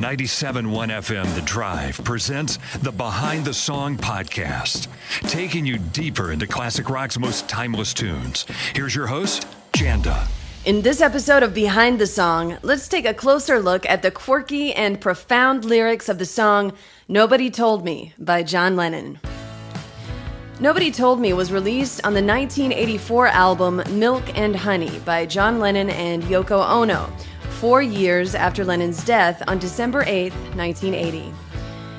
97.1 FM The Drive presents the Behind the Song podcast, taking you deeper into classic rock's most timeless tunes. Here's your host, Janda. In this episode of Behind the Song, let's take a closer look at the quirky and profound lyrics of the song Nobody Told Me by John Lennon. Nobody Told Me was released on the 1984 album Milk and Honey by John Lennon and Yoko Ono, 4 years after Lennon's death on December 8, 1980.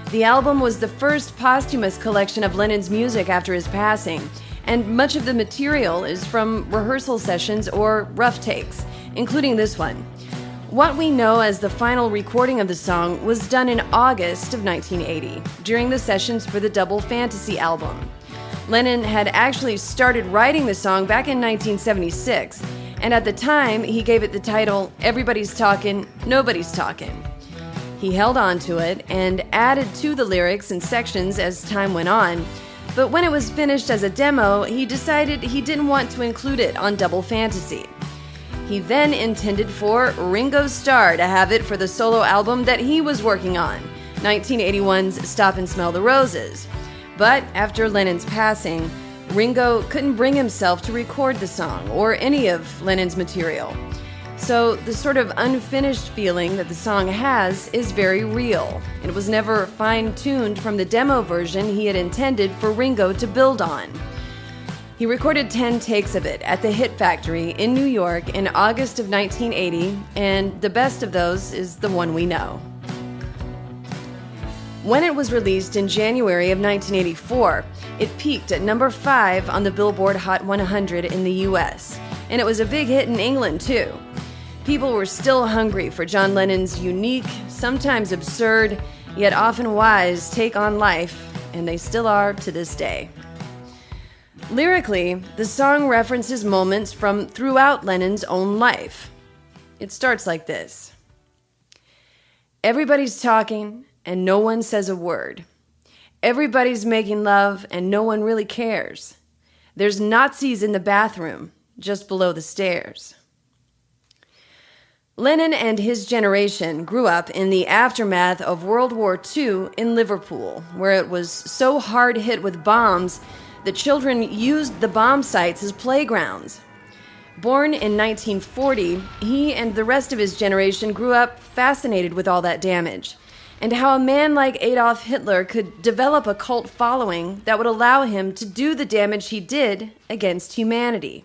The album was the first posthumous collection of Lennon's music after his passing, and much of the material is from rehearsal sessions or rough takes, including this one. What we know as the final recording of the song was done in August of 1980, during the sessions for the Double Fantasy album. Lennon had actually started writing the song back in 1976, and at the time, he gave it the title, Everybody's Talkin', Nobody's Talkin'. He held on to it and added to the lyrics and sections as time went on, but when it was finished as a demo, he decided he didn't want to include it on Double Fantasy. He then intended for Ringo Starr to have it for the solo album that he was working on, 1981's Stop and Smell the Roses. But after Lennon's passing, Ringo couldn't bring himself to record the song or any of Lennon's material. So the sort of unfinished feeling that the song has is very real. It was never fine-tuned from the demo version he had intended for Ringo to build on. He recorded 10 takes of it at the Hit Factory in New York in August of 1980, and the best of those is the one we know. When it was released in January of 1984, it peaked at number 5 on the Billboard Hot 100 in the US, and it was a big hit in England too. People were still hungry for John Lennon's unique, sometimes absurd, yet often wise take on life, and they still are to this day. Lyrically, the song references moments from throughout Lennon's own life. It starts like this. Everybody's talking, and no one says a word. Everybody's making love, and no one really cares. There's Nazis in the bathroom, just below the stairs. Lennon and his generation grew up in the aftermath of World War II in Liverpool, where it was so hard hit with bombs that children used the bomb sites as playgrounds. Born in 1940, he and the rest of his generation grew up fascinated with all that damage, and how a man like Adolf Hitler could develop a cult following that would allow him to do the damage he did against humanity.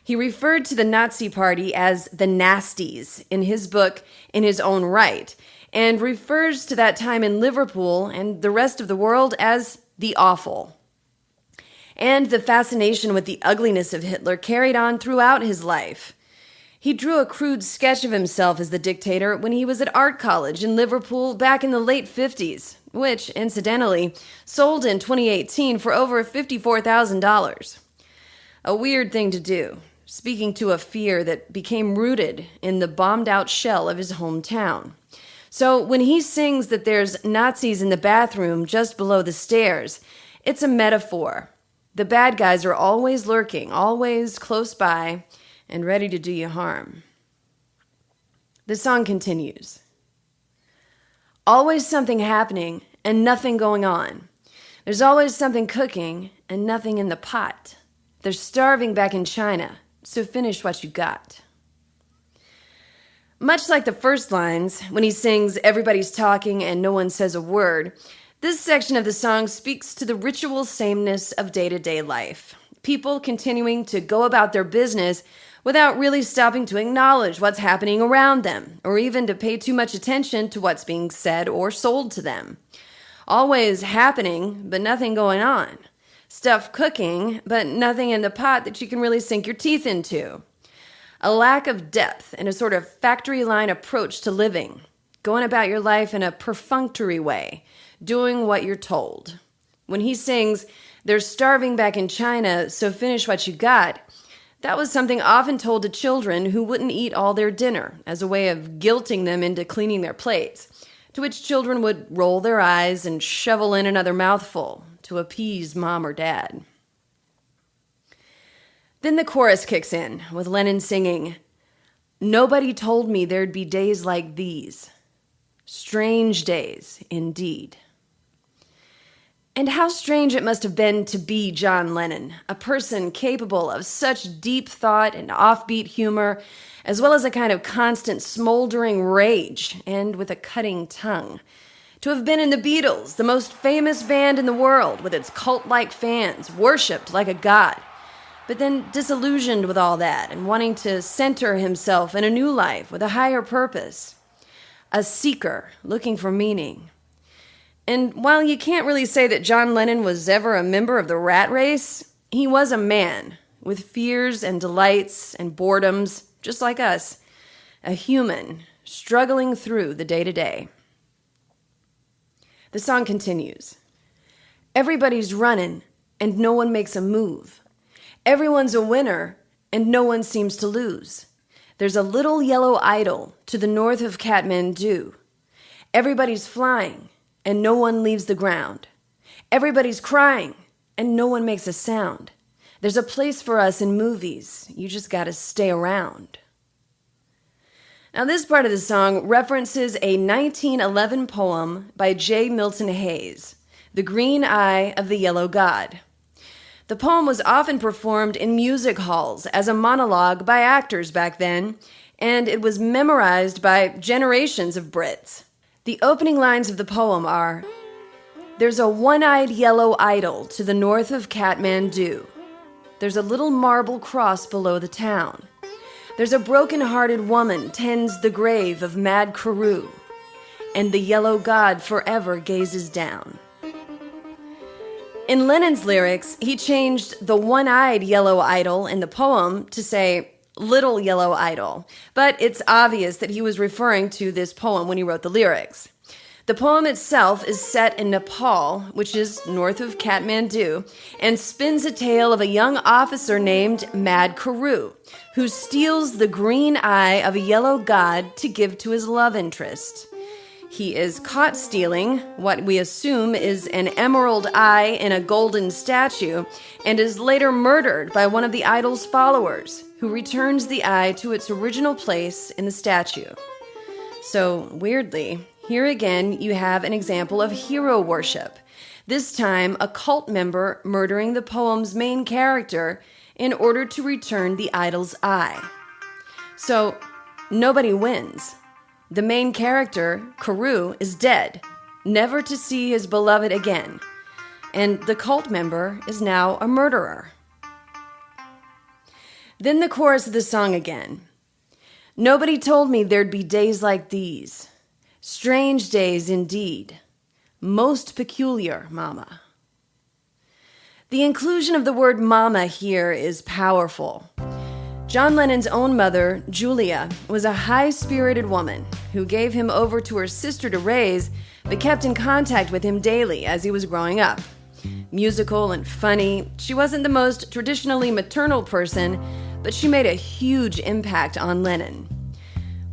He referred to the Nazi Party as the Nasties in his book In His Own Right, and refers to that time in Liverpool and the rest of the world as the Awful. And the fascination with the ugliness of Hitler carried on throughout his life. He drew a crude sketch of himself as the dictator when he was at art college in Liverpool back in the late 50s, which, incidentally, sold in 2018 for over $54,000. A weird thing to do, speaking to a fear that became rooted in the bombed-out shell of his hometown. So when he sings that there's Nazis in the bathroom just below the stairs, it's a metaphor. The bad guys are always lurking, always close by, and ready to do you harm. The song continues. Always something happening and nothing going on. There's always something cooking and nothing in the pot. They're starving back in China, so finish what you got. Much like the first lines, when he sings everybody's talking and no one says a word, this section of the song speaks to the ritual sameness of day-to-day life. People continuing to go about their business without really stopping to acknowledge what's happening around them, or even to pay too much attention to what's being said or sold to them. Always happening, but nothing going on. Stuff cooking, but nothing in the pot that you can really sink your teeth into. A lack of depth and a sort of factory line approach to living. Going about your life in a perfunctory way, doing what you're told. When he sings, "They're starving back in China, so finish what you got," that was something often told to children who wouldn't eat all their dinner as a way of guilting them into cleaning their plates, to which children would roll their eyes and shovel in another mouthful to appease mom or dad. Then the chorus kicks in, with Lennon singing, "Nobody told me there'd be days like these. Strange days, indeed. And how strange it must have been to be John Lennon, a person capable of such deep thought and offbeat humor, as well as a kind of constant smoldering rage, and with a cutting tongue. To have been in the Beatles, the most famous band in the world, with its cult-like fans, worshipped like a god, but then disillusioned with all that and wanting to center himself in a new life with a higher purpose. A seeker looking for meaning. And while you can't really say that John Lennon was ever a member of the rat race, he was a man with fears and delights and boredoms, just like us. A human struggling through the day-to-day. The song continues. Everybody's running and no one makes a move. Everyone's a winner and no one seems to lose. There's a little yellow idol to the north of Kathmandu. Everybody's flying and no one leaves the ground. Everybody's crying and no one makes a sound. There's a place for us in movies. You just gotta stay around. Now, this part of the song references a 1911 poem by J. Milton Hayes, The Green Eye of the Yellow God. The poem was often performed in music halls as a monologue by actors back then, and it was memorized by generations of Brits. The opening lines of the poem are, "There's a one-eyed yellow idol to the north of Kathmandu. There's a little marble cross below the town. There's a broken-hearted woman tends the grave of mad Carew, and the yellow god forever gazes down." In Lennon's lyrics, he changed the one-eyed yellow idol in the poem to say little yellow idol, but it's obvious that he was referring to this poem when he wrote the lyrics. The poem itself is set in Nepal, which is north of Kathmandu, and spins a tale of a young officer named Mad Carew, who steals the green eye of a yellow god to give to his love interest. He is caught stealing what we assume is an emerald eye in a golden statue, and is later murdered by one of the idol's followers, who returns the eye to its original place in the statue. So, weirdly, here again you have an example of hero worship, this time a cult member murdering the poem's main character in order to return the idol's eye. So, nobody wins. The main character, Carew, is dead, never to see his beloved again, and the cult member is now a murderer. Then the chorus of the song again. Nobody told me there'd be days like these. Strange days indeed. Most peculiar, mama. The inclusion of the word mama here is powerful. John Lennon's own mother, Julia, was a high-spirited woman who gave him over to her sister to raise, but kept in contact with him daily as he was growing up. Musical and funny, she wasn't the most traditionally maternal person, but she made a huge impact on Lennon.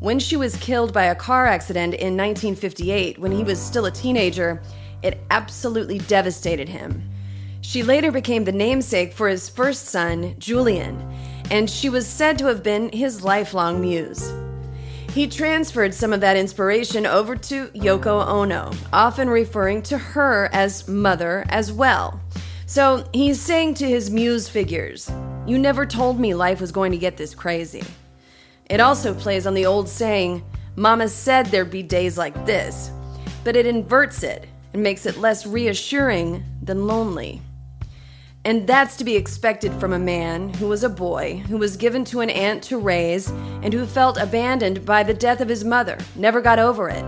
When she was killed by a car accident in 1958, when he was still a teenager, it absolutely devastated him. She later became the namesake for his first son, Julian, and she was said to have been his lifelong muse. He transferred some of that inspiration over to Yoko Ono, often referring to her as mother as well. So he's saying to his muse figures, "You never told me life was going to get this crazy." It also plays on the old saying, "Mama said there'd be days like this," but it inverts it and makes it less reassuring than lonely. And that's to be expected from a man who was a boy, who was given to an aunt to raise, and who felt abandoned by the death of his mother, never got over it.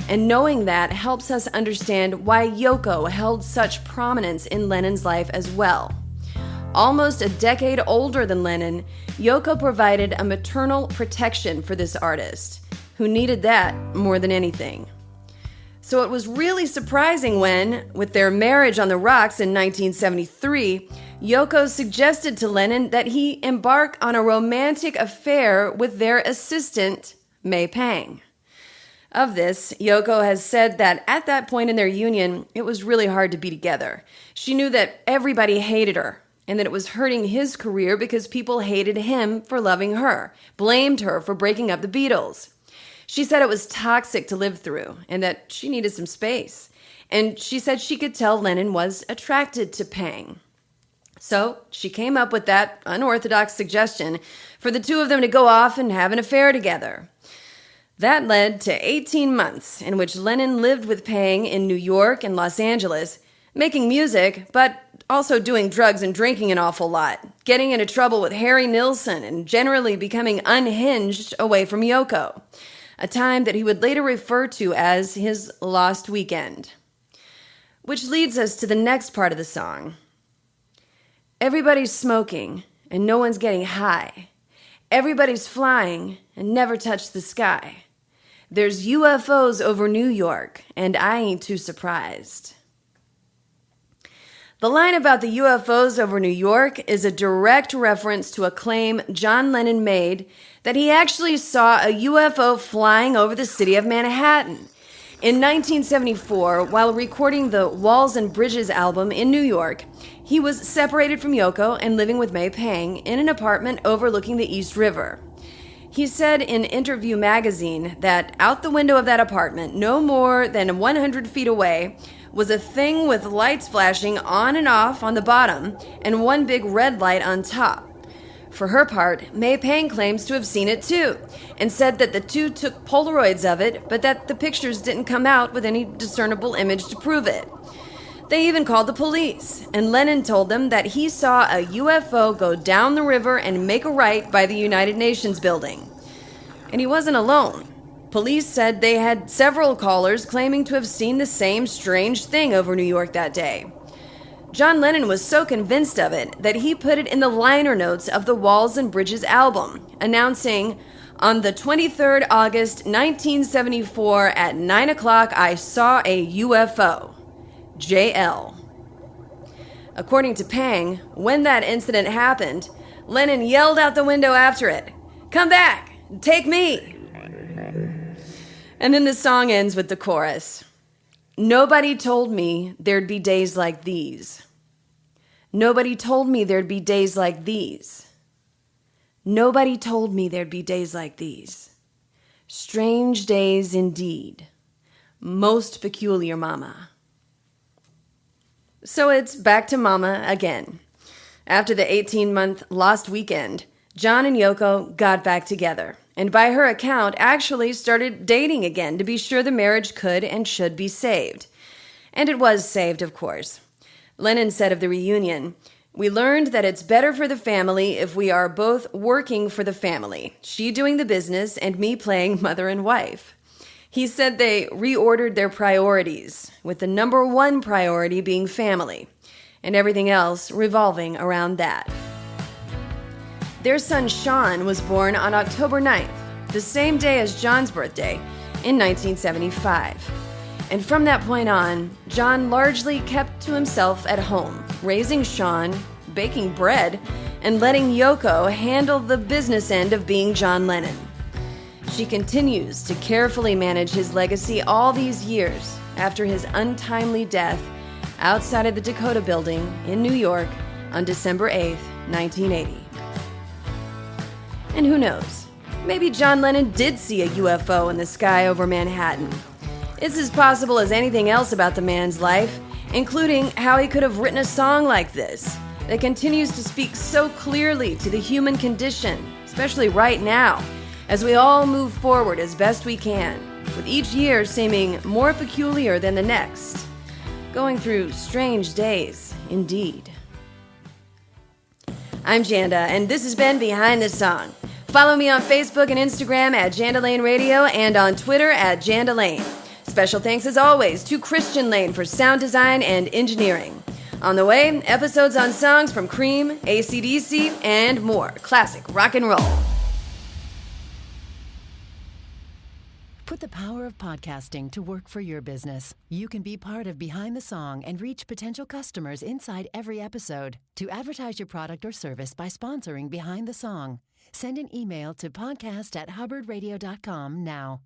And knowing that helps us understand why Yoko held such prominence in Lennon's life as well. Almost a decade older than Lennon, Yoko provided a maternal protection for this artist, who needed that more than anything. So it was really surprising when, with their marriage on the rocks in 1973, Yoko suggested to Lennon that he embark on a romantic affair with their assistant, May Pang. Of this, Yoko has said that at that point in their union, it was really hard to be together. She knew that everybody hated her, and that it was hurting his career because people hated him for loving her, blamed her for breaking up the Beatles. She said it was toxic to live through and that she needed some space. And she said she could tell Lennon was attracted to Pang. So she came up with that unorthodox suggestion for the two of them to go off and have an affair together. That led to 18 months in which Lennon lived with Pang in New York and Los Angeles, making music, but also doing drugs and drinking an awful lot, getting into trouble with Harry Nilsson, and generally becoming unhinged away from Yoko, a time that he would later refer to as his lost weekend. Which leads us to the next part of the song. Everybody's smoking, and no one's getting high. Everybody's flying, and never touch the sky. There's UFOs over New York, and I ain't too surprised. The line about the UFOs over New York is a direct reference to a claim John Lennon made that he actually saw a UFO flying over the city of Manhattan. In 1974, while recording the Walls and Bridges album in New York, he was separated from Yoko and living with May Pang in an apartment overlooking the East River. He said in Interview magazine that out the window of that apartment, no more than 100 feet away, was a thing with lights flashing on and off on the bottom and one big red light on top. For her part, May Pang claims to have seen it too, and said that the two took Polaroids of it, but that the pictures didn't come out with any discernible image to prove it. They even called the police, and Lennon told them that he saw a UFO go down the river and make a right by the United Nations building. And he wasn't alone. Police said they had several callers claiming to have seen the same strange thing over New York that day. John Lennon was so convinced of it that he put it in the liner notes of the Walls and Bridges album, announcing, "On the 23rd August 1974 at 9 o'clock, I saw a UFO. JL." According to Pang, when that incident happened, Lennon yelled out the window after it, "Come back! Take me!" And then the song ends with the chorus. Nobody told me there'd be days like these. Nobody told me there'd be days like these. Nobody told me there'd be days like these. Strange days indeed. Most peculiar, Mama. So it's back to Mama again. After the 18-month lost weekend, John and Yoko got back together, and by her account, actually started dating again to be sure the marriage could and should be saved. And it was saved, of course. Lennon said of the reunion, "We learned that it's better for the family if we are both working for the family, she doing the business and me playing mother and wife." He said they reordered their priorities, with the number one priority being family, and everything else revolving around that. Their son Sean was born on October 9th, the same day as John's birthday, in 1975. And from that point on, John largely kept to himself at home, raising Sean, baking bread, and letting Yoko handle the business end of being John Lennon. She continues to carefully manage his legacy all these years after his untimely death outside of the Dakota Building in New York on December 8th, 1980. And who knows? Maybe John Lennon did see a UFO in the sky over Manhattan. It's as possible as anything else about the man's life, including how he could have written a song like this that continues to speak so clearly to the human condition, especially right now, as we all move forward as best we can, with each year seeming more peculiar than the next, going through strange days indeed. I'm Janda, and this has been Behind the Song. Follow me on Facebook and Instagram at Janda Lane Radio and on Twitter at Janda Lane. Special thanks as always to Christian Lane for sound design and engineering. On the way, episodes on songs from Cream, AC/DC, and more classic rock and roll. Put the power of podcasting to work for your business. You can be part of Behind the Song and reach potential customers inside every episode. To advertise your product or service by sponsoring Behind the Song, send an email to podcast@hubbardradio.com now.